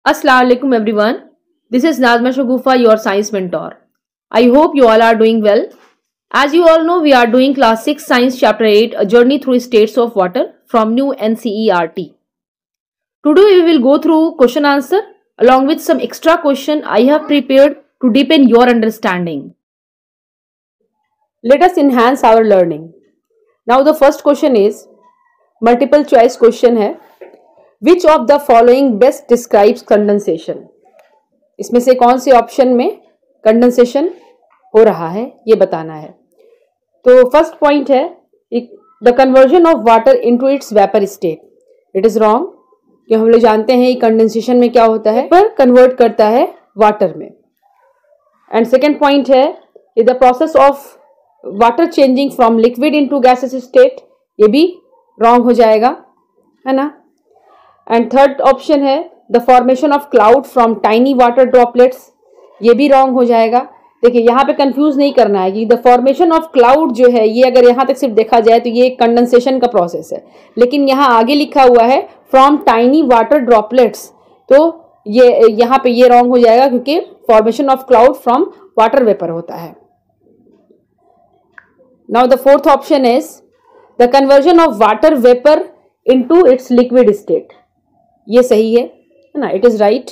Assalamu alaikum everyone. This is Nazma Shagufa, your science mentor. I hope you all are doing well. As you all know, we are doing class 6 science chapter 8, a journey through states of water from new NCERT. Today we will go through question answer along with some extra question I have prepared to deepen your understanding. Let us enhance our learning. Now the first question is multiple choice question है. Which of the following best describes condensation? इसमें से कौन से option में condensation हो रहा है ये बताना है. तो फर्स्ट पॉइंट है the conversion of water into its vapour state. It is wrong, क्योंकि हम लोग जानते हैं कंडेंसेशन में क्या होता है, पर कन्वर्ट करता है वाटर में. एंड सेकेंड पॉइंट है the process of water changing from liquid into gases state. ये भी रॉन्ग हो जाएगा, है ना. एंड थर्ड ऑप्शन है the formation of cloud from tiny water droplets. ये भी रॉन्ग हो जाएगा. देखिए यहाँ पे कंफ्यूज नहीं करना है कि द फॉर्मेशन ऑफ क्लाउड जो है ये अगर यहाँ तक सिर्फ देखा जाए तो ये कंडेंसेशन का प्रोसेस है, लेकिन यहाँ आगे लिखा हुआ है फ्रॉम टाइनी वाटर ड्रॉपलेट्स, तो ये यहाँ पे ये रॉन्ग हो जाएगा क्योंकि formation of cloud from water vapour होता है. Now the fourth option is the conversion of water vapour into its liquid state. ये सही है ना, इट इज राइट.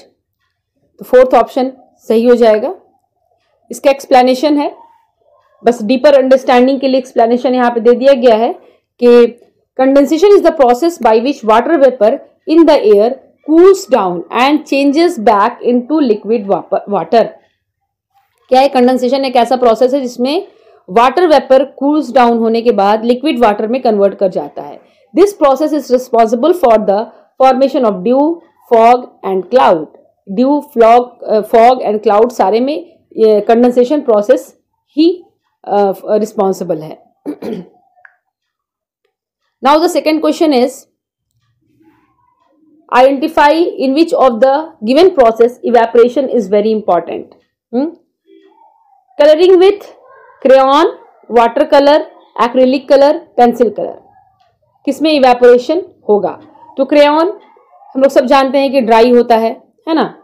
तो फोर्थ ऑप्शन सही हो जाएगा. इसका एक्सप्लेनेशन है, बस डीपर अंडरस्टैंडिंग के लिए एक्सप्लेनेशन यहाँ पे दे दिया गया है कि condensation is the process by which water vapour in the air cools down and changes back into liquid water. क्या है, कंडेंसेशन एक ऐसा प्रोसेस है जिसमें वाटर वेपर कूल्स डाउन होने के बाद लिक्विड वाटर में कन्वर्ट कर जाता है. This process is responsible for the formation of due, fog and cloud. Due, fog and cloud सारे में कंडेंसेशन प्रोसेस ही रिस्पॉन्सिबल है. Now the second question is identify in which of the given process evaporation is very important. Colouring with crayon, water colour, acrylic colour, pencil colour, किसमें evaporation होगा? तो crayon हम लोग सब जानते हैं कि ड्राई होता है ना.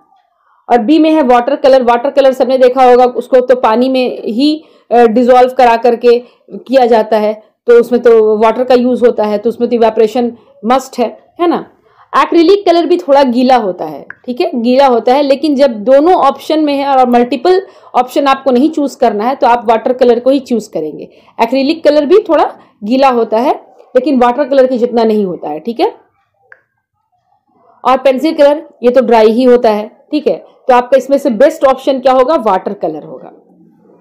और बी में है वाटर कलर. वाटर कलर सबने देखा होगा, उसको तो पानी में ही डिसॉल्व करा करके किया जाता है, तो उसमें तो वाटर का यूज होता है, तो उसमें तो इवेपोरेशन मस्ट है ना. एक्रिलिक कलर भी थोड़ा गीला होता है, ठीक है, गीला होता है, लेकिन जब दोनों ऑप्शन में है और मल्टीपल ऑप्शन आपको नहीं चूज करना है तो आप वाटर कलर को ही चूज करेंगे. एक्रिलिक कलर भी थोड़ा गीला होता है लेकिन वाटर कलर की जितना नहीं होता है, ठीक है. और पेंसिल कलर ये तो ड्राई ही होता है, ठीक है. तो आपका इसमें से बेस्ट ऑप्शन क्या होगा? वाटर कलर होगा.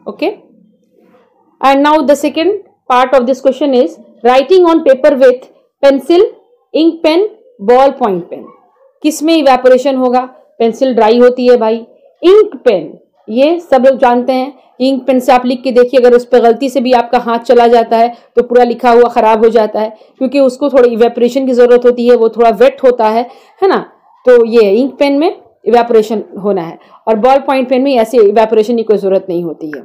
Okay. And now the second part of this question is writing on paper with pencil, ink pen, ball point pen. किसमें इवेपोरेशन होगा? पेंसिल ड्राई होती है भाई. इंक पेन ये सब लोग जानते हैं. इंक पेन से आप लिख के देखिए, अगर उस पर गलती से भी आपका हाथ चला जाता है तो पूरा लिखा हुआ खराब हो जाता है, क्योंकि उसको थोड़ी इवेपोरेशन की जरूरत होती है, वो थोड़ा वेट होता है ना. तो ये इंक पेन में इवेपोरेशन होना है, और बॉल पॉइंट पेन में ऐसे इवेपोरेशन की कोई जरूरत नहीं होती है.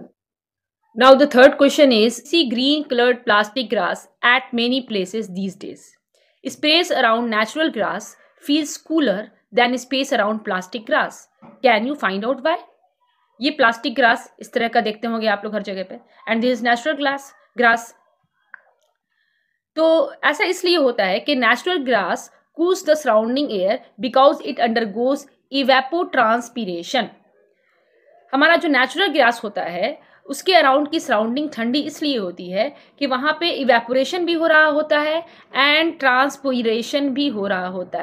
Now the third question is see green coloured plastic grass at many places these days. Space around natural grass feels cooler than space around plastic grass. Can you find out why? ये plastic grass इस तरह का देखते होंगे आप लोग हर जगह पे, and this is natural grass. तो ऐसा इसलिए होता है कि natural grass cools the surrounding air because it undergoes evapotranspiration. हमारा जो नेचुरल ग्रास होता है उसके अराउंड की सराउंडिंग ठंडी इसलिए होती है कि वहाँ पे इवेपोरेशन भी हो रहा होता है एंड ट्रांसपिरेशन भी हो रहा होता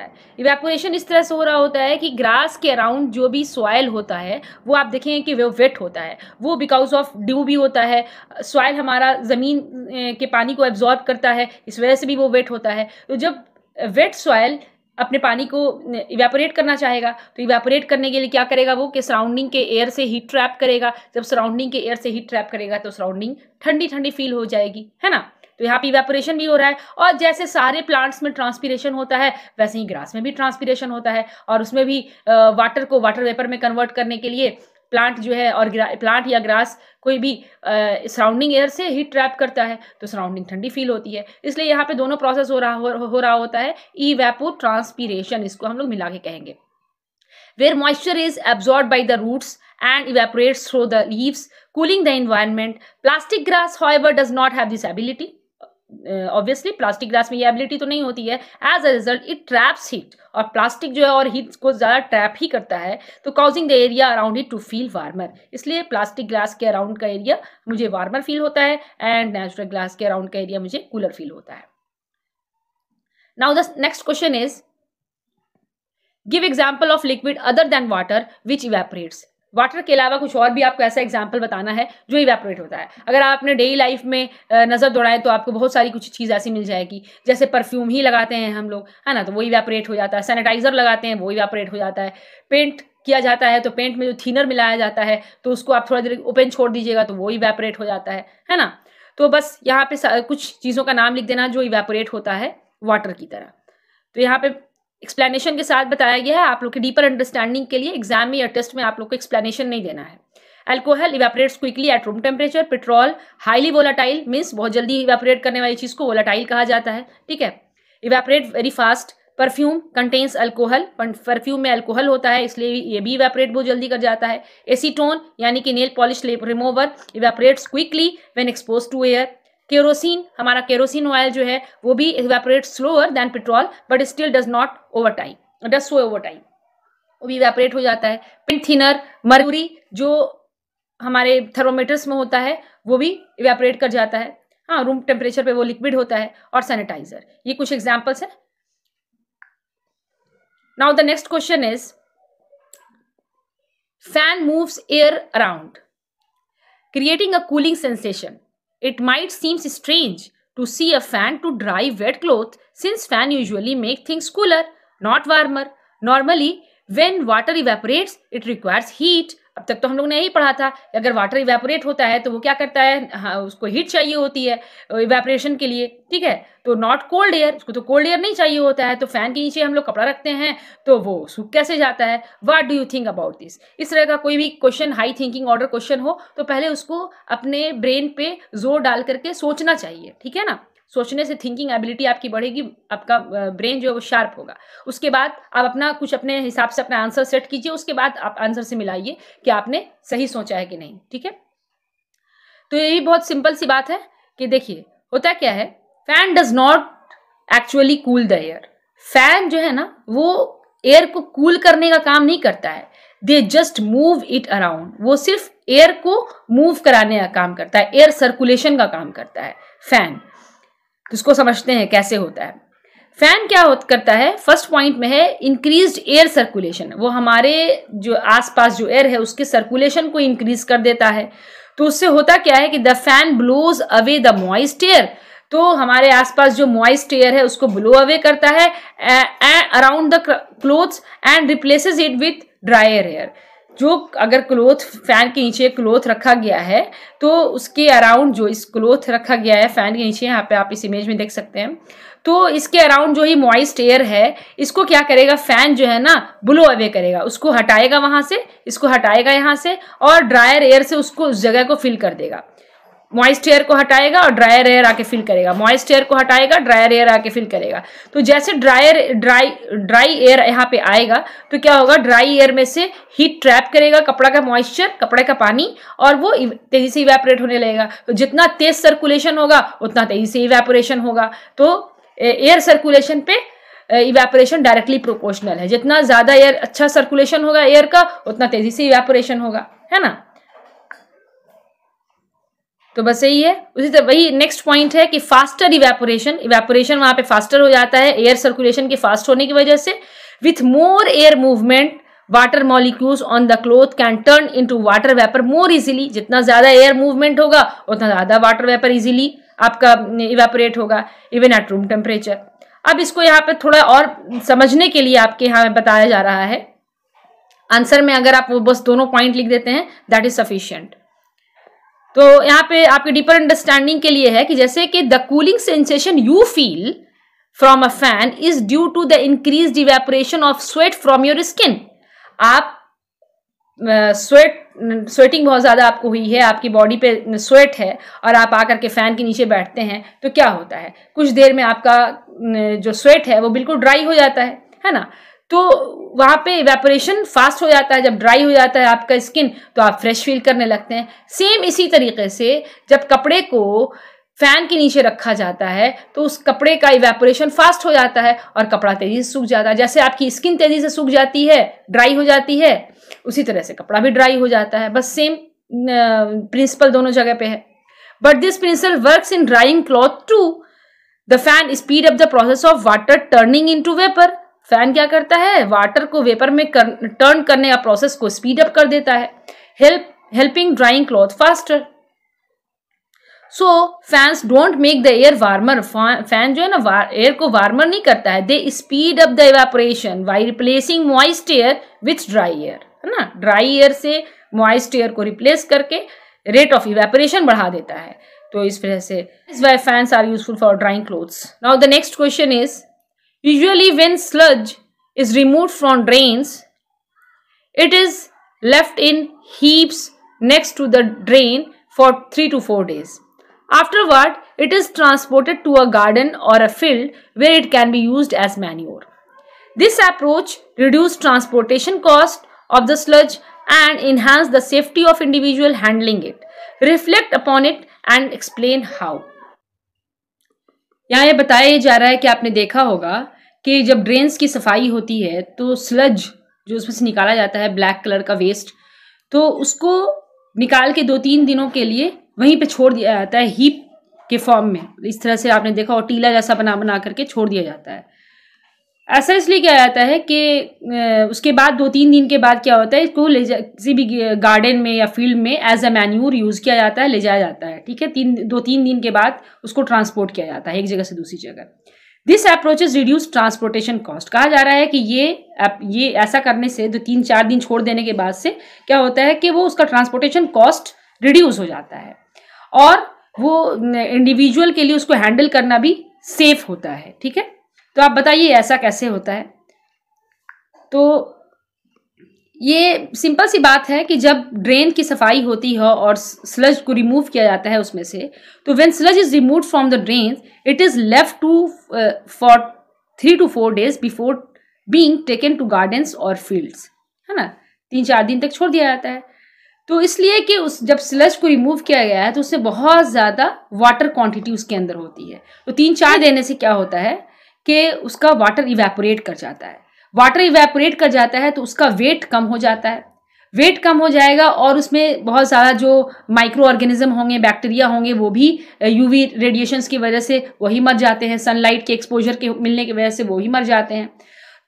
है. इवेपोरेशन इस तरह से हो रहा होता है कि ग्रास के अराउंड जो भी सॉइल होता है वो आप देखेंगे कि वो वेट होता है. वो बिकॉज ऑफ ड्यू भी होता है. सॉइल हमारा ज़मीन के पानी को एब्जॉर्ब करता है, इस वजह से भी वो वेट होता है. तो जब वेट सॉइल अपने पानी को इवेपोरेट करना चाहेगा तो इवेपोरेट करने के लिए क्या करेगा वो, कि सराउंडिंग के एयर से हीट ट्रैप करेगा. जब सराउंडिंग के एयर से हीट ट्रैप करेगा तो सराउंडिंग ठंडी ठंडी फील हो जाएगी, है ना. तो यहाँ पे इवेपोरेशन भी हो रहा है, और जैसे सारे प्लांट्स में ट्रांसपीरेशन होता है वैसे ही ग्रास में भी ट्रांसपीरेशन होता है, और उसमें भी वाटर को वाटर वेपर में कन्वर्ट करने के लिए प्लांट जो है और प्लांट या ग्रास कोई भी सराउंडिंग एयर से हीट ट्रैप करता है तो सराउंडिंग ठंडी फील होती है। इसलिए यहाँ पे दोनों प्रोसेस हो रहा होता है, इवेपोट्रांसपीरेशन इसको हम लोग मिला के कहेंगे। Where moisture is absorbed by the roots and evaporates through the leaves, cooling the environment. Plastic grass, however, does not have this ability. Obviously, plastic grass में ये ability तो नहीं होती है. As a result, it traps heat. और plastic जो है और हीट को ज़्यादा ट्रैप ही करता है, तो causing the area around it to feel warmer. इसलिए प्लास्टिक ग्लास के अराउंड का एरिया मुझे वार्मर फील होता है एंड नेचुरल ग्लास के अराउंड का एरिया मुझे कूलर फील होता है। Now the next question is, give example of liquid other than water which evaporates. Water के अलावा कुछ और भी आपको ऐसा एग्जाम्पल बताना है जो इवेपोरेट होता है। अगर आप अपने डेली लाइफ में नज़र दौड़ाएं तो आपको बहुत सारी कुछ चीज़ ऐसी मिल जाएगी, जैसे परफ्यूम ही लगाते हैं हम लोग, है ना, तो वो इवेपोरेट हो जाता है। सैनिटाइजर लगाते हैं, वो इवेपोरेट हो जाता है। पेंट किया जाता है तो पेंट में जो थिनर मिलाया जाता है तो उसको आप थोड़ा देर ओपन छोड़ दीजिएगा तो वो इवेपोरेट हो जाता है ना। तो बस यहाँ पे कुछ चीज़ों का नाम लिख देना जो इवेपोरेट होता है वाटर की तरह। तो यहाँ पे एक्सप्लेनेशन के साथ बताया गया है। आप लोग के डीपर अंडरस्टैंडिंग के लिए एग्जाम में या टेस्ट में आप लोग को एक्सप्लेनेशन नहीं देना है। Alcohol evaporates quickly at room temperature. Petrol highly volatile, means बहुत जल्दी इवेपोरेट करने वाली चीज़ को वोलाटाइल कहा जाता है, ठीक है। Evaporate very fast. Perfume contains alcohol, perfume में अल्कोहल होता है इसलिए ये भी इवेपोरेट बहुत जल्दी कर जाता है। एसीटोन यानी कि nail polish remover evaporates quickly when expose to air. Kerosene, हमारा केरोसिन ऑयल जो है वो भी evaporate slower than petrol but still does not over time, does so over time, वो भी इवेपोरेट हो जाता है। पेंट थिनर, मर्क्यूरी जो हमारे थर्मोमीटर्स में होता है वो भी इवेपोरेट कर जाता है, हाँ, रूम टेम्परेचर पे वो लिक्विड होता है। और सैनिटाइजर, ये कुछ एग्जाम्पल्स है। Now the next question is, fan moves air around creating a cooling sensation. It might seem strange to see a fan to dry wet cloth since fan usually make things cooler, not warmer. Normally, when water evaporates, it requires heat. अब तक तो हम लोग ने यही पढ़ा था, अगर वाटर इवेपोरेट होता है तो वो क्या करता है, हाँ, उसको हीट चाहिए होती है इवेपोरेशन के लिए, ठीक है। तो नॉट कोल्ड एयर, उसको तो कोल्ड एयर नहीं चाहिए होता है, तो फैन के नीचे हम लोग कपड़ा रखते हैं तो वो सूख कैसे जाता है। What do you think about this. इस तरह का कोई भी question, high thinking order question हो तो पहले उसको अपने ब्रेन पे जोर डाल करके सोचना चाहिए, ठीक है ना। सोचने से थिंकिंग एबिलिटी आपकी बढ़ेगी, आपका ब्रेन जो है वो शार्प होगा। उसके बाद आप अपना कुछ अपने हिसाब से अपना आंसर सेट कीजिए, उसके बाद आप आंसर से मिलाइए कि आपने सही सोचा है कि नहीं, ठीक है। तो यही बहुत सिंपल सी बात है कि देखिए होता क्या है, fan does not actually cool the air. Fan जो है ना वो एयर को कूल करने का काम नहीं करता है, they just move it around. वो सिर्फ एयर को मूव कराने का काम करता है, एयर सर्कुलेशन का काम करता है फैन। इसको समझते हैं कैसे होता है। फैन क्या करता है, फर्स्ट पॉइंट में है इंक्रीज्ड एयर सर्कुलेशन। वो हमारे जो आसपास जो एयर है उसके सर्कुलेशन को इंक्रीज कर देता है। तो उससे होता क्या है कि the fan blows away the moist air. तो हमारे आसपास जो मॉइस्ट एयर है उसको ब्लो अवे करता है around the clothes and replaces it with dryer air. जो अगर क्लोथ, फैन के नीचे क्लोथ रखा गया है तो उसके अराउंड जो इस क्लोथ रखा गया है फैन के नीचे, यहाँ पे आप इस इमेज में देख सकते हैं, तो इसके अराउंड जो ही मॉइस्ट एयर है इसको क्या करेगा, फैन जो है ना ब्लो अवे करेगा, उसको हटाएगा वहां से, इसको हटाएगा यहाँ से और ड्रायर एयर से उसको उस जगह को फिल कर देगा। मॉइस्ट एयर को हटाएगा और ड्रायर एयर आके फिल करेगा, मॉइस्ट एयर को हटाएगा, ड्रायर एयर आके फिल करेगा। तो जैसे ड्राई एयर यहाँ पे आएगा तो क्या होगा, ड्राई एयर में से हीट ट्रैप करेगा कपड़ा का मॉइस्चर, कपड़े का पानी, और वो तेजी से इवेपोरेट होने लगेगा। तो जितना तेज सर्कुलेशन होगा उतना तेजी से इवेपोरेशन होगा। तो एयर सर्कुलेशन पे इवेपोरेशन डायरेक्टली प्रोपोर्शनल है। जितना ज्यादा एयर, अच्छा सर्कुलेशन होगा एयर का, उतना तेजी से इवेपोरेशन होगा, है ना। तो बस यही है। उसी तरह वही नेक्स्ट पॉइंट है कि फास्टर इवेपोरेशन, इवेपोरेशन वहां पे फास्टर हो जाता है एयर सर्कुलेशन के फास्ट होने की वजह से। With more air movement water molecules on the cloth can turn into water vapour more easily. जितना ज्यादा एयर मूवमेंट होगा उतना ज्यादा वाटर वेपर इजीली आपका इवेपोरेट होगा, इवन एट रूम टेम्परेचर। अब इसको यहाँ पे थोड़ा और समझने के लिए आपके यहाँ बताया जा रहा है। आंसर में अगर आप वो बस दोनों पॉइंट लिख देते हैं दैट इज सफिशिएंट। तो यहाँ पे आपके डीपर अंडरस्टैंडिंग के लिए है कि जैसे कि the cooling sensation you feel from a fan is due to the increased evaporation of sweat from your skin. आप स्वेट स्वेटिंग बहुत ज़्यादा आपको हुई है, आपकी बॉडी पे स्वेट है और आप आकर के फ़ैन के नीचे बैठते हैं, तो क्या होता है, कुछ देर में आपका जो स्वेट है वो बिल्कुल ड्राई हो जाता है ना। तो वहाँ पे इवेपोरेशन फास्ट हो जाता है। जब ड्राई हो जाता है आपका स्किन तो आप फ्रेश फील करने लगते हैं। सेम इसी तरीके से जब कपड़े को फैन के नीचे रखा जाता है तो उस कपड़े का इवेपोरेशन फास्ट हो जाता है और कपड़ा तेजी से सूख जाता है। जैसे आपकी स्किन तेजी से सूख जाती है, ड्राई हो जाती है, उसी तरह से कपड़ा भी ड्राई हो जाता है। बस सेम प्रिंसिपल दोनों जगह पे है। But this principle works in drying cloth too. The fan speed up the process of water turning into vapour. Fan क्या करता है, वाटर को वेपर में टर्न करने का प्रोसेस को स्पीड अप कर देता है, helping drying cloth faster. So fans don't make the air warmer. Fan जो है ना एयर को वार्मर नहीं करता है, they speed up the evaporation by replacing moist air with dry air, है ना। ड्राई एयर से मॉइस्ट एयर को रिप्लेस करके रेट ऑफ इवेपोरेशन बढ़ा देता है। तो इस वजह से इस why fans are useful for drying clothes. Now the next question is, usually when sludge is removed from drains, it is left in heaps next to the drain for 3 to 4 days. Afterward, it is transported to a garden or a field where it can be used as manure. This approach reduces transportation cost of the sludge and enhance the safety of individual handling it. Reflect upon it and explain how. यहाँ ये बताया जा रहा है कि आपने देखा होगा कि जब ड्रेन्स की सफाई होती है तो स्लज जो उसमें से निकाला जाता है, ब्लैक कलर का वेस्ट, तो उसको निकाल के 2-3 दिनों के लिए वहीं पे छोड़ दिया जाता है हीप के फॉर्म में। इस तरह से आपने देखा, और टीला जैसा बना करके छोड़ दिया जाता है। ऐसा इसलिए किया जाता है कि उसके बाद 2-3 दिन के बाद क्या होता है, इसको किसी भी गार्डन में या फील्ड में एज अ मैन्यूर यूज किया जाता है, ले जाया जाता है। ठीक है, 2-3 दिन के बाद उसको ट्रांसपोर्ट किया जाता है एक जगह से दूसरी जगह। This approach is reduce transportation cost. कहा जा रहा है कि ये ऐसा करने से 2-3-4 दिन छोड़ देने के बाद से क्या होता है कि वो उसका ट्रांसपोर्टेशन कॉस्ट रिड्यूस हो जाता है और वो इंडिविजुअल के लिए उसको हैंडल करना भी सेफ होता है। ठीक है, तो आप बताइए ऐसा कैसे होता है। तो ये सिंपल सी बात है कि जब ड्रेन की सफाई होती है और स्लज को रिमूव किया जाता है उसमें से, तो when sludge is removed from the drain it is left to for 3 to 4 days before being taken to gardens और फील्ड्स, है ना। 3-4 दिन तक छोड़ दिया जाता है। तो इसलिए कि जब स्लज को रिमूव किया गया है तो उससे बहुत ज़्यादा वाटर क्वांटिटी उसके अंदर होती है। तो 3-4 देने से क्या होता है कि उसका वाटर इवेपोरेट कर जाता है। वाटर इवेपोरेट कर जाता है तो उसका वेट कम हो जाता है। वेट कम हो जाएगा और उसमें बहुत सारा जो माइक्रो ऑर्गेनिज्म होंगे, बैक्टीरिया होंगे, वो भी यूवी रेडिएशंस की वजह से वही मर जाते हैं, सनलाइट के एक्सपोजर के मिलने की वजह से वो ही मर जाते हैं।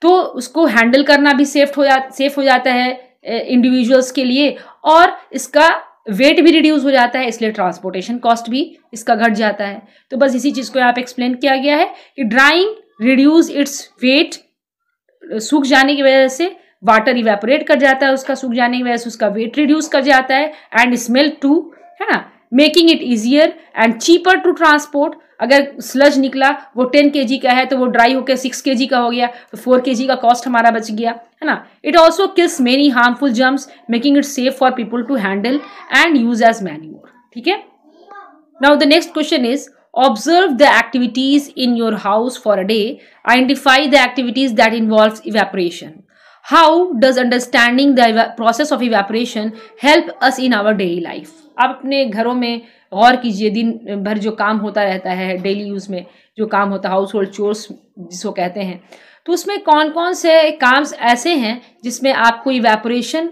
तो उसको हैंडल करना भी सेफ हो जाता है इंडिविजुअल्स के लिए, और इसका वेट भी रिड्यूस हो जाता है, इसलिए ट्रांसपोर्टेशन कॉस्ट भी इसका घट जाता है। तो बस इसी चीज़ को यहाँ पे एक्सप्लेन किया गया है कि ड्राइंग रिड्यूस इट्स वेट। सूख जाने की वजह से वाटर इवेपोरेट कर जाता है, उसका सूख जाने की वजह से उसका वेट रिड्यूस कर जाता है, एंड स्मेल टू, है ना, making it easier and cheaper to transport. अगर स्लज निकला वो 10 kg का है तो वो ड्राई होकर 6 kg का हो गया, तो 4 kg का कॉस्ट हमारा बच गया, है ना। It also kills many harmful germs making it safe for people to handle and use as manure. ठीक है, now the next question is, observe the activities in your house for a day. Identify the activities that involves evaporation. How does understanding the process of evaporation help us in our daily life? आप अपने घरों में गौर कीजिए, दिन भर जो काम होता रहता है, डेली यूज में जो काम होता है, हाउस होल्ड चोर्स जिसको कहते हैं, तो उसमें कौन कौन से काम ऐसे हैं जिसमें आपको इवेपोरेशन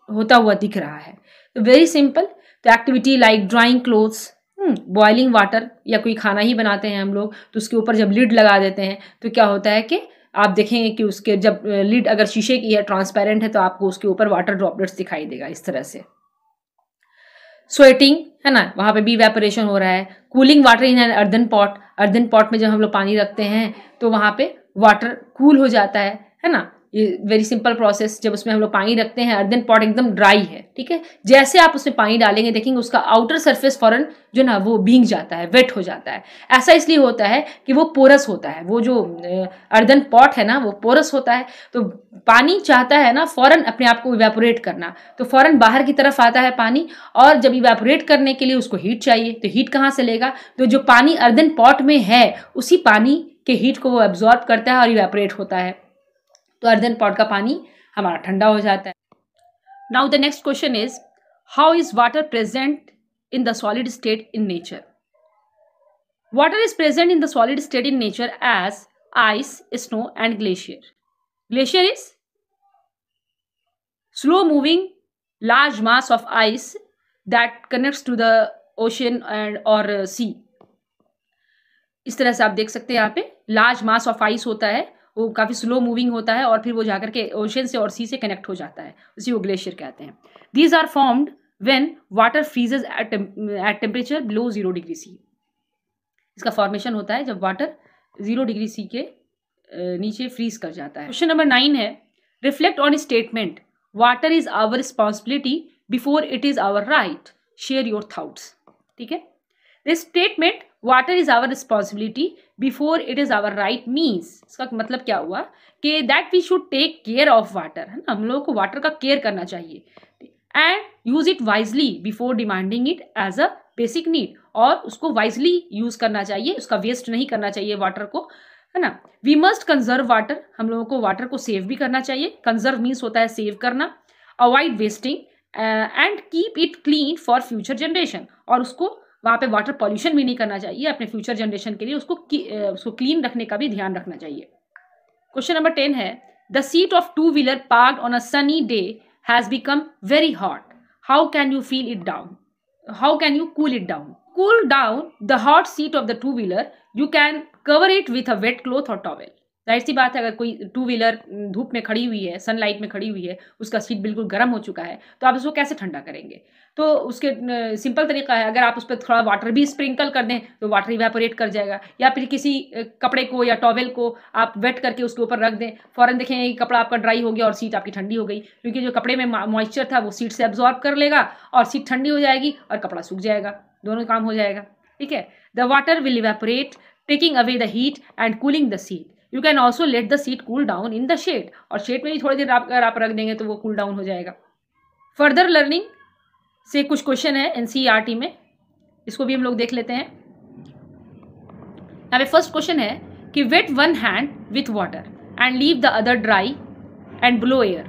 होता हुआ दिख रहा है। तो वेरी सिंपल, तो activity like drawing clothes, boiling water, या कोई खाना ही बनाते हैं हम लोग तो उसके ऊपर जब लिड लगा देते हैं तो क्या होता है कि आप देखेंगे कि उसके जब लिड अगर शीशे की है, ट्रांसपेरेंट है, तो आपको उसके ऊपर वाटर ड्रॉपलेट्स दिखाई देगा इस तरह से। स्वेटिंग, है ना, वहाँ पे भी इवेपोरेशन हो रहा है। Cooling water in an earthen pot, earthen pot में जब हम लोग पानी रखते हैं तो वहाँ पे वाटर कूल हो जाता है ना, ये वेरी सिंपल प्रोसेस, जब उसमें हम लोग पानी रखते हैं, अर्दन पॉट एकदम ड्राई है, ठीक है, जैसे आप उसमें पानी डालेंगे देखेंगे उसका आउटर सरफेस फौरन जो ना वो भीग जाता है, वेट हो जाता है। ऐसा इसलिए होता है कि वो पोरस होता है, वो जो अर्दन पॉट है ना वो पोरस होता है, तो पानी चाहता है ना फौरन अपने आप को इवेपोरेट करना, तो फौरन बाहर की तरफ आता है पानी, और जब इवेपोरेट करने के लिए उसको हीट चाहिए, तो हीट कहाँ से लेगा, तो जो पानी अर्दन पॉट में है उसी पानी के हीट को वो एब्जॉर्ब करता है और इवेपोरेट होता है, तो अर्दन पॉट का पानी हमारा ठंडा हो जाता है। Now the next question is, how is water present in the solid state in nature? Water is present in the solid state in nature as ice, snow and glacier. Glacier is slow moving large mass of ice that connects to the ocean and or sea. इस तरह से आप देख सकते हैं यहाँ पे large mass of ice होता है, वो काफ़ी स्लो मूविंग होता है और फिर वो जाकर के ओशन से और सी से कनेक्ट हो जाता है, उसी को ग्लेशियर कहते हैं। These are formed when water freezes at temperature below 0 degree C. इसका फॉर्मेशन होता है जब वाटर 0 डिग्री सी के नीचे फ्रीज कर जाता है। क्वेश्चन नंबर 9 है, reflect on statement water is our responsibility before it is our right, share your thoughts. ठीक है, the statement water is our responsibility before it is our right means, इसका मतलब क्या हुआ कि that we should take care of water, है ना, हम लोगों को वाटर का केयर करना चाहिए, and use it wisely before demanding it as a basic need, और उसको वाइजली यूज करना चाहिए, उसका वेस्ट नहीं करना चाहिए वाटर को, है ना। वी मस्ट कंजर्व वाटर, हम लोगों को वाटर को सेव भी करना चाहिए, कंजर्व मीन्स होता है सेव करना, avoid wasting and keep it clean for future generation, और उसको वहाँ पे वाटर पॉल्यूशन भी नहीं करना चाहिए, अपने फ्यूचर जनरेशन के लिए उसको क्लीन रखने का भी ध्यान रखना चाहिए। क्वेश्चन नंबर 10 है, the seat of 2 wheeler parked on a sunny day has become very hot, how can you feel it down, how can you cool it down? Cool down the hot seat of the 2 wheeler, you can cover it with a wet cloth or towel. जाहिर सी बात है, अगर कोई 2 wheeler धूप में खड़ी हुई है, सनलाइट में खड़ी हुई है, उसका सीट बिल्कुल गर्म हो चुका है, तो आप उसको कैसे ठंडा करेंगे? तो उसके सिंपल तरीका है, अगर आप उस पर थोड़ा वाटर भी स्प्रिंकल कर दें तो वाटर इवेपोरेट कर जाएगा, या फिर किसी कपड़े को या टॉवेल को आप वेट करके उसके ऊपर रख दें, फौरन देखें कपड़ा आपका ड्राई हो गया और सीट आपकी ठंडी हो गई, क्योंकि जो कपड़े में मॉइस्चर था वो सीट से एब्जॉर्ब कर लेगा और सीट ठंडी हो जाएगी और कपड़ा सूख जाएगा, दोनों काम हो जाएगा। ठीक है, the water will evaporate taking away the heat and cooling the seat. You can also let the seat cool down in the shade, और शेड में भी थोड़ी देर अगर आप रख देंगे तो वो कूल डाउन हो जाएगा। फर्दर लर्निंग से कुछ क्वेश्चन है एनसीईआरटी में, इसको भी हम लोग देख लेते हैं। यहाँ पे फर्स्ट क्वेश्चन है कि wet one hand with water and leave the other dry and blow air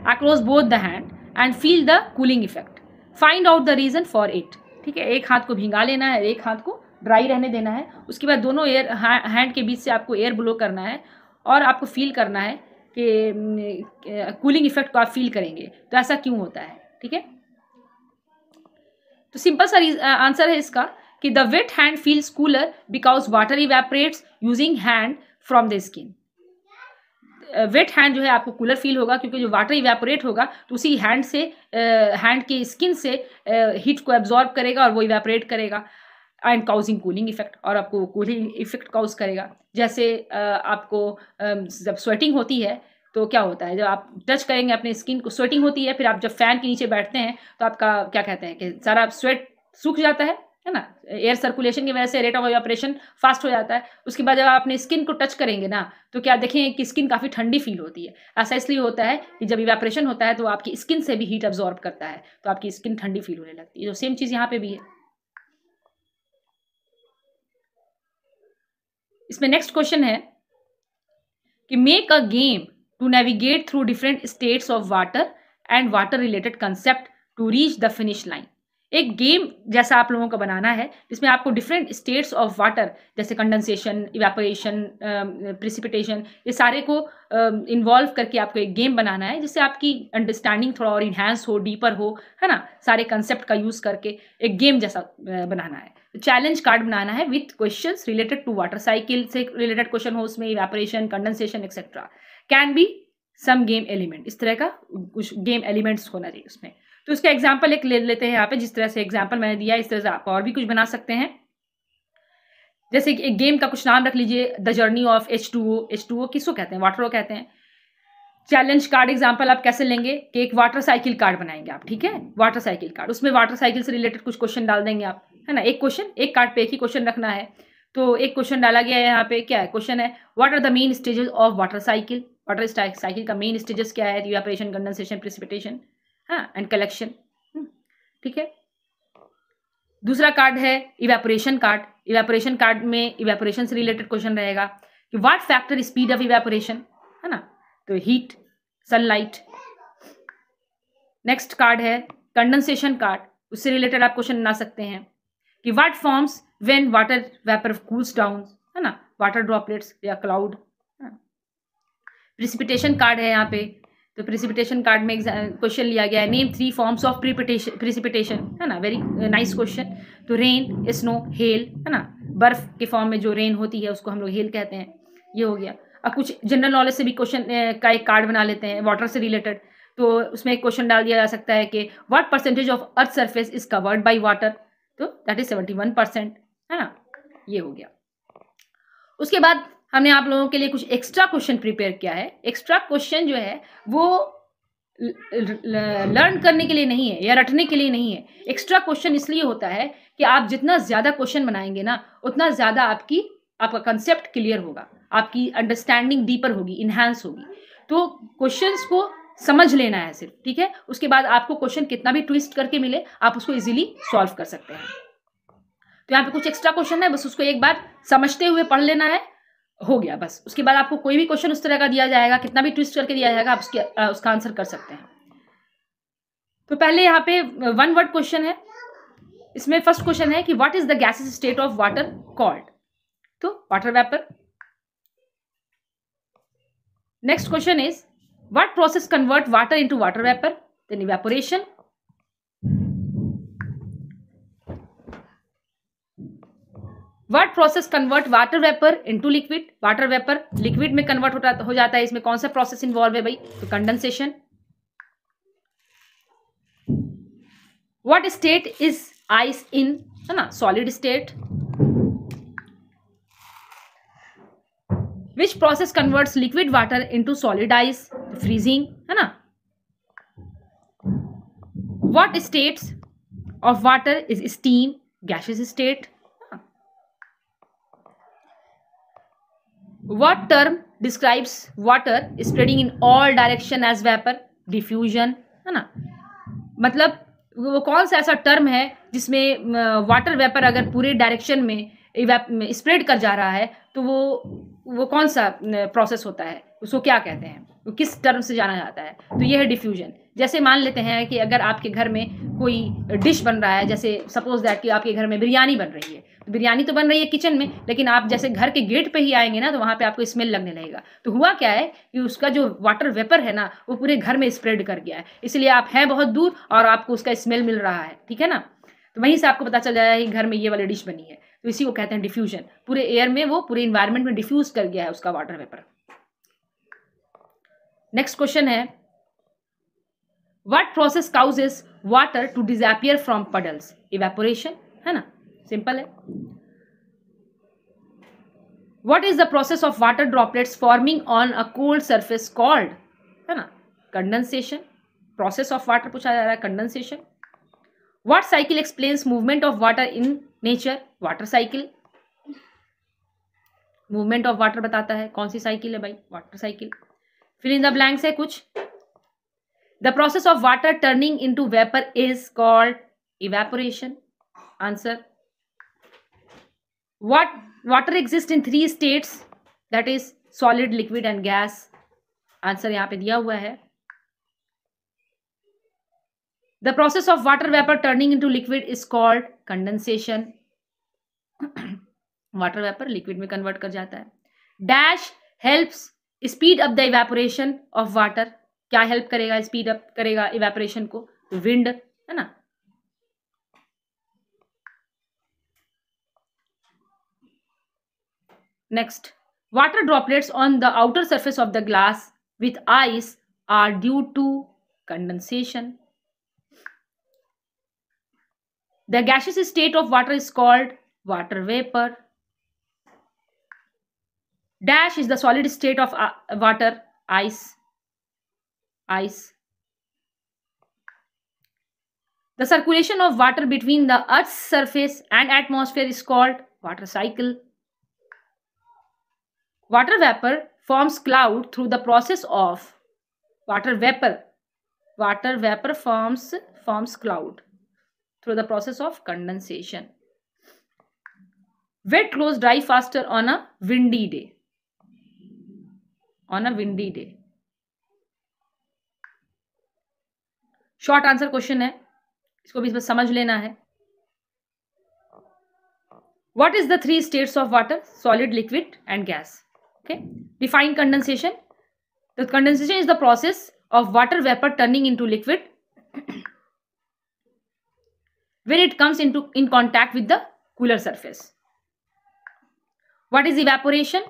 across both the hand and feel the cooling effect, find out the reason for it. ठीक है, एक हाथ को भिंगा लेना है, एक हाथ को ड्राई रहने देना है, उसके बाद दोनों एयर हैंड के बीच से आपको एयर ब्लो करना है और आपको फील करना है कि कूलिंग इफेक्ट को आप फील करेंगे, तो ऐसा क्यों होता है। ठीक है, तो सिंपल सा आंसर है इसका कि the wait hand feels cooler because water evaporates using hand from the skin. Wait hand जो है आपको कूलर फील होगा, क्योंकि जो वाटर इवेपोरेट होगा तो उसी हैंड से हैंड की स्किन से हीट को एब्जॉर्ब करेगा और वो इवेपोरेट करेगा एंड काउजिंग कूलिंग इफेक्ट, और आपको कूलिंग इफेक्ट काउज करेगा। जैसे आपको जब स्वेटिंग होती है तो क्या होता है, जब आप टच करेंगे अपने स्किन को, स्वेटिंग होती है, फिर आप जब फैन के नीचे बैठते हैं तो आपका क्या कहते हैं कि सारा स्वेट सूख जाता है ना, एयर सर्कुलेशन की वजह से रेट ऑफ इवेपोरेशन फास्ट हो जाता है। उसके बाद जब आप अपने स्किन को टच करेंगे ना तो क्या देखेंगे कि स्किन काफ़ी ठंडी फील होती है। ऐसा इसलिए होता है कि जब इवेपोरेशन होता है तो आपकी स्किन से भी हीट एब्जॉर्ब करता है, तो आपकी स्किन ठंडी फील होने लगती है। तो सेम चीज़ यहाँ पे भी है। इसमें नेक्स्ट क्वेश्चन है कि make a game to navigate through different states of water and water related concept to reach the finish line। एक गेम जैसा आप लोगों को बनाना है जिसमें आपको डिफरेंट स्टेट्स ऑफ वाटर जैसे कंडेंसेशन, इवेपोरेशन, प्रिसिपिटेशन, ये सारे को इन्वॉल्व करके आपको एक गेम बनाना है जिससे आपकी अंडरस्टैंडिंग थोड़ा और इन्हांस हो, डीपर हो, है ना, सारे कंसेप्ट का यूज़ करके एक गेम जैसा बनाना है। चैलेंज कार्ड बनाना है with questions related to water cycle से रिलेटेड क्वेश्चन हो उसमें, evaporation, condensation etcetera, can be some game element, इस तरह का कुछ गेम एलिमेंट्स होना चाहिए उसमें। तो इसका एग्जाम्पल एक ले लेते हैं यहाँ पे, जिस तरह से एग्जाम्पल मैंने दिया इस तरह से आप और भी कुछ बना सकते हैं। जैसे कि एक गेम का कुछ नाम रख लीजिए, the journey of H2O। H2O किसको कहते हैं? वाटर को कहते हैं। चैलेंज कार्ड एग्जाम्पल आप कैसे लेंगे कि एक वाटर साइकिल कार्ड बनाएंगे आप, ठीक है, वाटर साइकिल कार्ड, उसमें वाटर साइकिल से रिलेटेड कुछ क्वेश्चन डाल देंगे आप, है ना, एक क्वेश्चन एक कार्ड पे एक ही क्वेश्चन रखना है। तो एक क्वेश्चन डाला गया है यहाँ पे, क्या है क्वेश्चन है, what are the main stages of water cycle, water cycle का मेन स्टेजेस क्या है, इवेपोरेशन, कंडेंसेशन, प्रेसिपिटेशन, हाँ, एंड कलेक्शन, ठीक है। दूसरा कार्ड है इवेपोरेशन कार्ड, इवेपोरेशन कार्ड में इवेपोरेशन से रिलेटेड क्वेश्चन रहेगा कि what factor speed of evaporation, है ना, तो हीट, सनलाइट। नेक्स्ट कार्ड है कंडेंसेशन कार्ड, उससे रिलेटेड आप क्वेश्चन बना सकते हैं कि what forms when water vapour cools down, है ना, वाटर ड्रॉपलेट्स या क्लाउड। प्रेसिपिटेशन कार्ड है यहाँ पे, तो प्रेसिपिटेशन कार्ड में क्वेश्चन लिया गया है, नेम 3 फॉर्म्स ऑफ प्रेसिपिटेशन, है ना, वेरी नाइस क्वेश्चन। तो रेन, स्नो, हेल, है ना, बर्फ के फॉर्म में जो रेन होती है उसको हम लोग हेल कहते हैं, ये हो गया। अब कुछ जनरल नॉलेज से भी क्वेश्चन का एक कार्ड बना लेते हैं वाटर से रिलेटेड, तो उसमें एक क्वेश्चन डाल दिया जा सकता है कि what percentage of earth surface is covered by water, तो दैट इज 71%, है ना, ये हो गया। उसके बाद हमने आप लोगों के लिए कुछ एक्स्ट्रा क्वेश्चन प्रिपेयर किया है। एक्स्ट्रा क्वेश्चन जो है वो लर्न करने के लिए नहीं है या रटने के लिए नहीं है। एक्स्ट्रा क्वेश्चन इसलिए होता है कि आप जितना ज्यादा क्वेश्चन बनाएंगे ना, उतना ज्यादा आपका कंसेप्ट क्लियर होगा, आपकी अंडरस्टैंडिंग डीपर होगी, इनहैंस होगी। तो क्वेश्चंस को समझ लेना है सिर्फ, ठीक है। उसके बाद आपको क्वेश्चन कितना भी ट्विस्ट करके मिले, आप उसको इजीली सॉल्व कर सकते हैं। तो यहाँ पे कुछ एक्स्ट्रा क्वेश्चन है, बस उसको एक बार समझते हुए पढ़ लेना है, हो गया बस। उसके बाद आपको कोई भी क्वेश्चन उस तरह का दिया जाएगा, कितना भी ट्विस्ट करके दिया जाएगा, आप उसका आंसर कर सकते हैं। तो पहले यहाँ पे 1 वर्ड क्वेश्चन है, इसमें फर्स्ट क्वेश्चन है कि what is the gases state of water called, तो water vapour. Next question is what process convert water into water vapour, then evaporation. What process convert water vapour into liquid, water vapour liquid में convert हो जाता है, इसमें कौन सा process involve है भाई, तो condensation. What state is ice in, है ना, solid state. Which process converts liquid water into solid ice, freezing, है ना। What states of water is steam, gaseous state. What term describes water spreading in all direction as vapor, diffusion, है ना, मतलब वो कौन सा ऐसा टर्म है जिसमें वाटर वेपर अगर पूरे डायरेक्शन में स्प्रेड कर जा रहा है, तो वो कौन सा प्रोसेस होता है, उसको क्या कहते हैं, वो किस टर्म से जाना जाता है, तो ये है डिफ्यूजन। जैसे मान लेते हैं कि अगर आपके घर में कोई डिश बन रहा है, जैसे सपोज दैट कि आपके घर में बिरयानी बन रही है, तो बिरयानी तो बन रही है किचन में, लेकिन आप जैसे घर के गेट पे ही आएंगे ना, तो वहां पे आपको स्मेल लगने लगेगा। तो हुआ क्या है कि उसका जो वाटर वेपर है ना, वो पूरे घर में स्प्रेड कर गया है, इसलिए आप हैं बहुत दूर और आपको उसका स्मेल मिल रहा है, ठीक है ना। तो वहीं से आपको पता चल जाएगा कि घर में ये वाली डिश बनी है, तो इसी को कहते हैं डिफ्यूजन। पूरे एयर में, वो पूरे इन्वायरमेंट में डिफ्यूज कर गया है उसका वाटर वेपर। नेक्स्ट क्वेश्चन है what process causes water to disappear from puddles, evaporation, है ना, सिंपल है। What is the process of water droplets forming on a cold surface called, है ना, कंडेंसेशन। प्रोसेस ऑफ वाटर पूछा जा रहा है, condensation. What cycle explains movement of water in nature, water cycle. Movement of water बताता है, कौन सी साइकिल है भाई, water cycle. Fill in the blanks है कुछ। The process of water turning into vapour is called evaporation, answer. What water exists in 3 states, that is solid, liquid and gas, answer यहां पे दिया हुआ है। The process of water vapor turning into liquid is called condensation, water vapour liquid में convert कर जाता है। Dash helps speed up the evaporation of water, क्या हेल्प करेगा, स्पीड अप करेगा इवेपोरेशन को, विंड, है ना। Next, water droplets on the outer surface of the glass with ice are due to condensation. The gaseous state of water is called water vapor. Dash is the solid state of water, ice. ice. The circulation of water between the Earth's surface and atmosphere is called water cycle. Water vapor forms cloud through the process of water vapor. Water vapor forms cloud through the process of condensation. Wet clothes dry faster on a windy day. On a windy day. Short answer question है, इसको भी बस समझ लेना है. What is the three states of water? Solid, liquid and gas. Okay. Define condensation. The condensation is the process of water vapor turning into liquid when it comes in contact with the cooler surface. What is evaporation?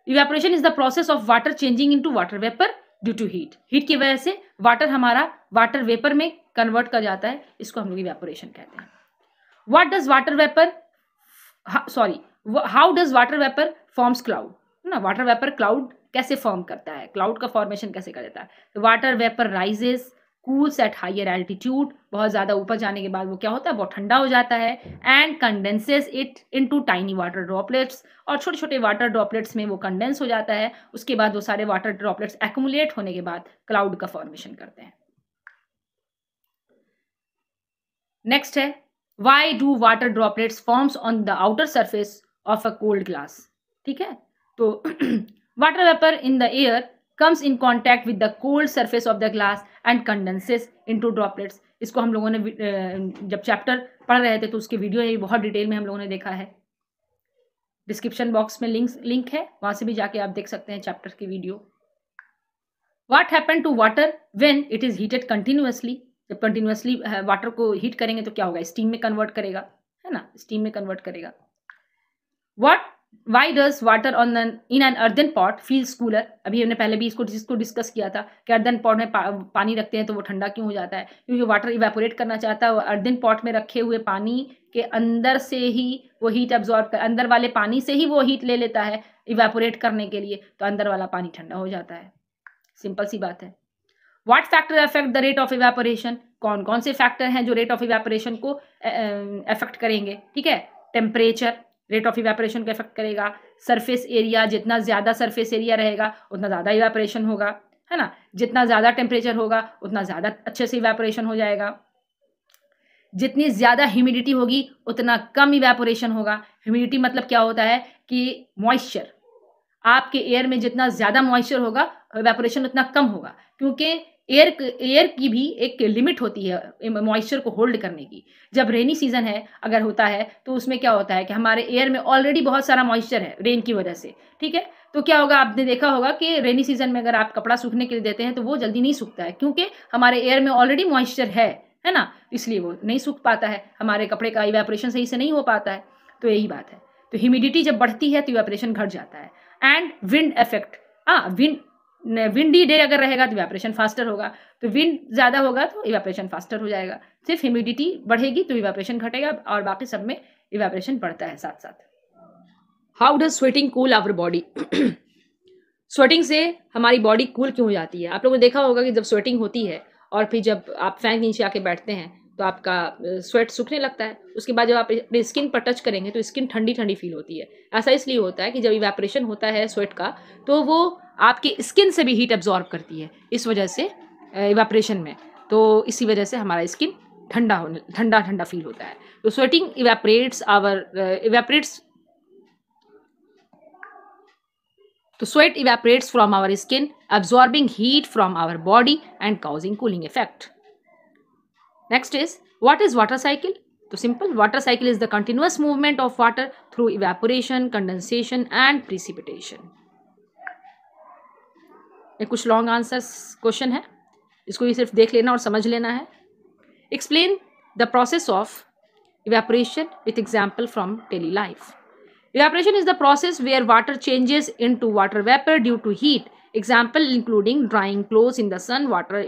Evaporation is the process of water changing into water vapor due to heat. Heat की वजह से water हमारा water vapour में convert कर जाता है, इसको हम लोग इवेपोरेशन कहते हैं. What does water vapor? How does water vapor forms cloud? ना वाटर वेपर क्लाउड कैसे फॉर्म करता है, क्लाउड का फॉर्मेशन कैसे कर देता है. तो water vapour rises cools at higher altitude. बहुत ज़्यादा ऊपर जाने के बाद वो क्या होता है, बहुत ठंडा हो जाता है. And condenses it into tiny water droplets. और छोटे छोटे वाटर ड्रॉपलेट्स में वो कंडेंस हो जाता है. उसके बाद वो सारे वाटर ड्रॉपलेट्स एक्यूमुलेट होने के बाद क्लाउड का फॉर्मेशन करते हैं. नेक्स्ट है, why do water droplets forms on the outer surface of a cold glass. ठीक है, तो water vapour in the air comes in contact with the cold surface of the glass and condenses into droplets. इसको हम लोगों ने जब chapter पढ़ रहे थे तो उसके वीडियो है, बहुत डिटेल में हम लोगों ने देखा है. डिस्क्रिप्शन बॉक्स में लिंक है, वहां से भी जाके आप देख सकते हैं चैप्टर की video. What happened to water when it is heated continuously? जब कंटिन्यूसली वाटर को हीट करेंगे तो क्या होगा, स्टीम में कन्वर्ट करेगा, है ना, स्टीम में कन्वर्ट करेगा. Why does water in an earthen pot feels cooler? अभी हमने पहले भी इसको डिस्कस किया था कि अर्थन पॉट में पानी रखते हैं तो वो ठंडा क्यों हो जाता है, क्योंकि वाटर इवेपोरेट करना चाहता है. वो अर्थन पॉट में रखे हुए पानी के अंदर से ही वो हीट एब्जॉर्ब कर, अंदर वाले पानी से ही वो हीट ले लेता है इवेपोरेट करने के लिए, तो अंदर वाला पानी ठंडा हो जाता है. सिंपल सी बात है. What factor affect the rate of evaporation? कौन कौन से फैक्टर हैं जो रेट ऑफ इवेपोरेशन को अफेक्ट करेंगे. ठीक है, टेम्परेचर रेट ऑफ इवेपोरेशन को अफेक्ट करेगा. सरफेस एरिया, जितना ज़्यादा सरफेस एरिया रहेगा उतना ज़्यादा इवेपोरेशन होगा, है ना. जितना ज़्यादा टेम्परेचर होगा उतना ज़्यादा अच्छे से इवेपोरेशन हो जाएगा. जितनी ज़्यादा ह्यूमिडिटी होगी उतना कम इवेपोरेशन होगा. ह्यूमिडिटी मतलब क्या होता है कि मॉइस्चर. आपके एयर में जितना ज़्यादा मॉइस्चर होगा इवेपोरेशन उतना कम होगा, क्योंकि एयर की भी एक लिमिट होती है मॉइस्चर को होल्ड करने की. जब रेनी सीजन है अगर होता है तो उसमें क्या होता है कि हमारे एयर में ऑलरेडी बहुत सारा मॉइस्चर है रेन की वजह से. ठीक है, तो क्या होगा, आपने देखा होगा कि रेनी सीजन में अगर आप कपड़ा सूखने के लिए देते हैं तो वो जल्दी नहीं सूखता है, क्योंकि हमारे एयर में ऑलरेडी मॉइस्चर है ना, इसलिए वो नहीं सूख पाता है, हमारे कपड़े का इवेपोरेशन सही से नहीं हो पाता है. तो यही बात है. तो ह्यूमिडिटी जब बढ़ती है तो इवेपोरेशन घट जाता है. And wind effect. Windy day अगर रहेगा तो इवेपोरेशन फास्टर होगा, तो विंड ज़्यादा होगा तो इवेपोरेशन फास्टर हो जाएगा. सिर्फ ह्यूमिडिटी बढ़ेगी तो इवेपोरेशन घटेगा और बाकी सब में इवेपोरेशन बढ़ता है साथ साथ. How does sweating cool our body? Sweating से हमारी बॉडी कूल क्यों हो जाती है? आप लोगों ने देखा होगा कि जब स्वेटिंग होती है और फिर जब आप फैन के नीचे आके बैठते हैं तो आपका स्वेट सूखने लगता है. उसके बाद जब आप अपने स्किन पर टच करेंगे तो स्किन ठंडी ठंडी फील होती है. ऐसा इसलिए होता है कि जब इवेपोरेशन होता है स्वेट का तो वो आपकी स्किन से भी हीट एब्जॉर्ब करती है, इस वजह से इवेपोरेशन में. तो इसी वजह से हमारा स्किन ठंडा ठंडा फील होता है. तो sweating sweat evaporates from our skin, absorbing heat from our body and causing cooling effect. Next is, what is water cycle? तो simple, water cycle is the continuous movement of water through evaporation, condensation and precipitation. ये कुछ long answers question है, इसको भी सिर्फ देख लेना और समझ लेना है. Explain the process of evaporation with example from daily life. Evaporation is the process where water changes into water vapor due to heat. Example including drying clothes in the sun, water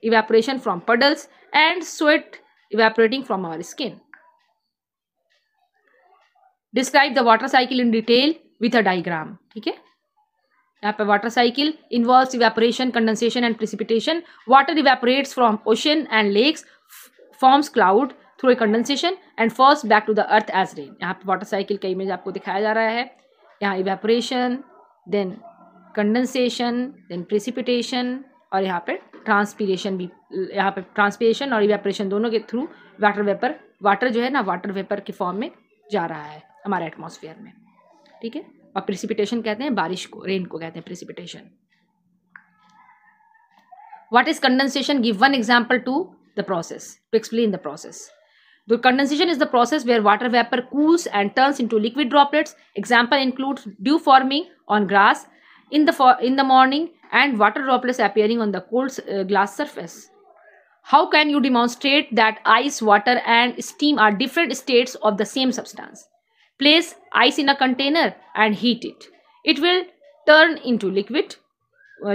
evaporation from puddles, and sweat evaporating from our skin. Describe the water cycle in detail with a diagram. ठीक है, यहाँ पे water cycle involves evaporation, condensation and precipitation. Water evaporates from ocean and lakes, forms cloud through a condensation and falls back to the earth as rain. यहाँ पे water cycle का image आपको दिखाया जा रहा है. यहाँ evaporation, then condensation, then precipitation और यहाँ पे ट्रांसपीरेशन भी. यहाँ पे ट्रांसपीरेशन और इवेपोरेशन दोनों के थ्रू वाटर जो है ना वाटर वेपर के फॉर्म में जा रहा है हमारे एटमॉस्फेयर में. ठीक है. और प्रिसिपिटेशन कहते हैं बारिश को, रेन को कहते हैं precipitation. What is condensation? Give one example to the process, to explain the process. The condensation is the process where water vapor cools and turns into liquid droplets. Example includes dew forming on grass in the morning and water droplets appearing on the cold glass surface. How can you demonstrate that ice, water and steam are different states of the same substance? Place ice in a container and heat it. It will turn into liquid.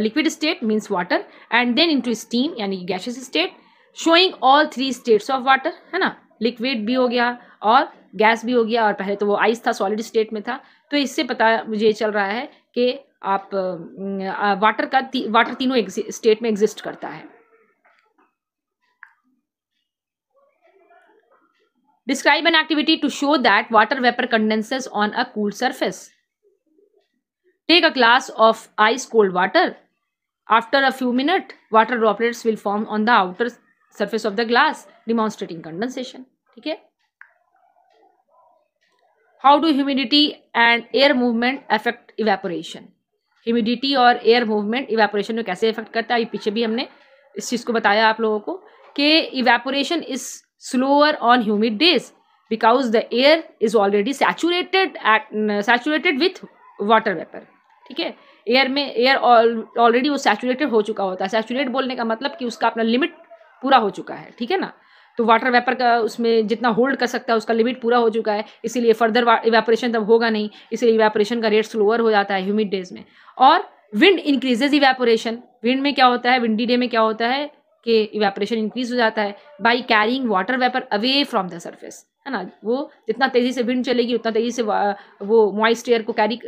Liquid state means water, and then into steam यानी gaseous state, showing all three states of water, है ना. Liquid भी हो गया और gas भी हो गया, और पहले तो वो आइस था, सॉलिड स्टेट में था. तो इससे पता मुझे चल रहा है कि आप वाटर तीनों स्टेट में एग्जिस्ट करता है. Describe an activity to show that water vapour condenses on a cool surface. Take a glass of ice cold water. After a few minute water droplets will form on the outer surface of the glass, demonstrating condensation. ठीक है. How do humidity and air movement affect evaporation? Humidity और air movement evaporation में कैसे affect करता है, पीछे भी हमने इस चीज को बताया आप लोगों को कि evaporation is slower on humid days because the air is already saturated with water vapor. ठीक है. एयर ऑलरेडी वो सैचुरेटेड हो चुका होता है. सैचुरेट बोलने का मतलब कि उसका अपना लिमिट पूरा हो चुका है. ठीक है ना. तो वाटर वेपर का उसमें जितना होल्ड कर सकता है उसका लिमिट पूरा हो चुका है, इसीलिए फर्दर इवेपोरेशन तब होगा नहीं, इसलिए इवेपोरेशन का रेट स्लोअर हो जाता है ह्यूमिड डेज में. और विंड इंक्रीजेज इवेपोरेशन. विंड में क्या होता है, विंडी डे में क्या होता है कि इवेपोरेशन इंक्रीज हो जाता है by carrying water vapour away from the surface, है ना. वो जितना तेजी से विंड चलेगी उतना तेजी से वो मॉइस्ट एयर को कैरी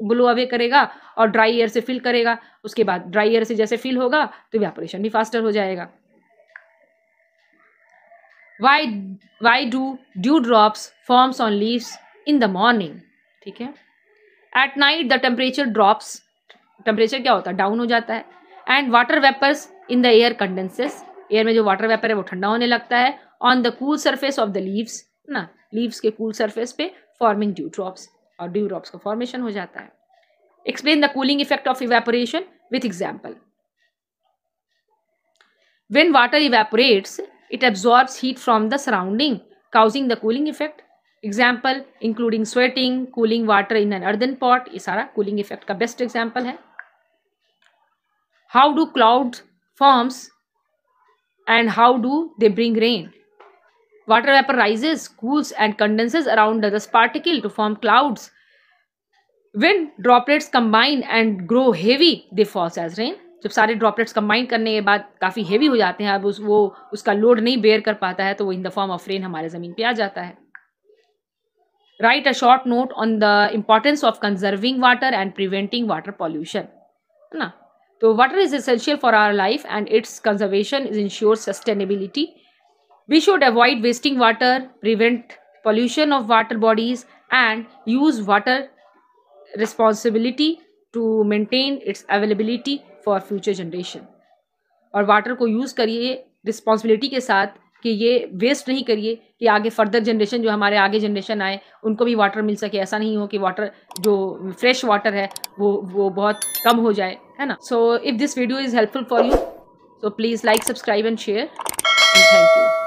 ब्लो अवे करेगा और ड्राई एयर से फिल करेगा. उसके बाद ड्राई एयर से जैसे फिल होगा तो इवेपोरेशन भी फास्टर हो जाएगा. Why do dewdrops forms on leaves in the morning? ठीक है. At night the temperature drops. Temperature क्या होता है, डाउन हो जाता है. And water vapors in the air condenses. Air में जो वाटर वेपर है वो ठंडा होने लगता है. On the cool surface of the leaves, ना लीव्स के cool surface पे forming dewdrops, और dewdrops का formation हो जाता है. Explain the cooling effect of evaporation with example. When water evaporates, it absorbs heat from the surrounding, causing the cooling effect. Example including sweating, cooling water in an earthen pot. ये सारा cooling effect का best example है. How do clouds forms and how do they bring rain? Water vapor rises, cools and condenses around the dust particle to form clouds. When droplets combine and grow heavy, they fall as rain. जब सारे droplets combine करने के बाद काफ़ी heavy हो जाते हैं, अब उसका लोड नहीं बेयर कर पाता है, तो वो in the form of rain हमारे ज़मीन पे आ जाता है. Write a short note on the importance of conserving water and preventing water pollution, है ना. तो water is essential for our life and its conservation is insures sustainability. We should avoid wasting water, prevent pollution of water bodies and use water responsibility to maintain its availability for future generation. और water को use करिए responsibility के साथ, कि ये waste नहीं करिए कि आगे फर्दर जनरेशन जो हमारे आगे जनरेशन आए उनको भी वाटर मिल सके. ऐसा नहीं हो कि वाटर जो फ्रेश वाटर है वो बहुत कम हो जाए, है ना. So if this video is helpful for you, so please like, subscribe and share. Thank you.